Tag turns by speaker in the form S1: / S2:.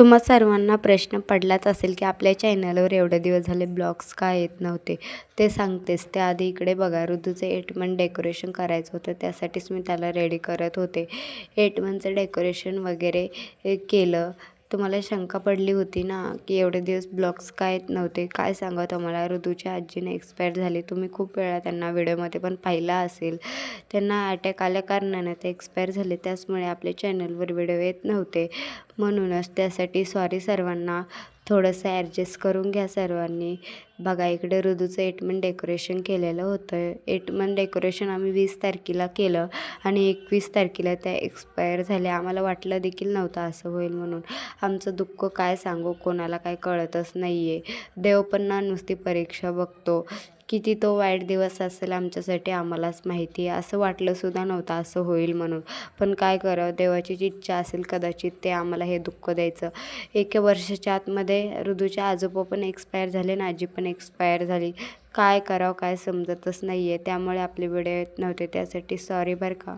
S1: तुम्हा सर्वांना प्रश्न पडलाच असेल की आपल्या चॅनलवर एवढे दिवस झाले ब्लॉग्स का येत नव्हते. ते सांगतेच. त्याआधी इकडे बघा, ऋतूचं 8 मंथ डेकोरेशन करायचं होतं, त्यासाठीच मी त्याला रेडी करत होते. 8 मंथचं डेकोरेशन वगैरे केलं. तुम्हाला शंका पडली होती ना की एवढे दिवस ब्लॉग्स का येत नव्हते. काय सांगावं तुम्हाला, ऋतूच्या आजीने एक्सपायर झाली. तुम्ही खूप वेळा त्यांना व्हिडिओमध्ये पण पाहिला असेल. त्यांना अटॅक आल्या कारणानं ते एक्सपायर झाले, त्याचमुळे आपल्या चॅनलवर व्हिडिओ येत नव्हते. म्हणूनच त्यासाठी सॉरी सर्वांना. थोडंसं ॲडजस्ट करून घ्या सर्वांनी. बघा, इकडे ऋतूचं 8 मंथ डेकोरेशन केलेलं होतं. 8 मंथ डेकोरेशन आम्ही 20 तारखेला केलं आणि 21 तारखेला त्या एक्सपायर झाल्या. आम्हाला वाटलं देखील नव्हतं असं होईल म्हणून. आमचं दुःख काय सांगू, कोणाला काय कळतच नाही आहे. देव पण ना नुसती परीक्षा बघतो. किती तो वाईट दिवस असेल आमच्यासाठी आम्हालाच माहिती आहे. असं वाटलंसुद्धा नव्हतं असं होईल म्हणून. पण काय करावं, देवाची जी इच्छा असेल कदाचित ते आम्हाला हे दुःख द्यायचं. 1 वर्षाच्या आतमध्ये ऋतूचे आजोबा पण एक्सपायर झाले आणि आजी पण एक्सपायर झाली. काय करावं काय समजतच नाही आहे. त्यामुळे आपले व्हिडिओ येत नव्हते, त्यासाठी सॉरी बरं का.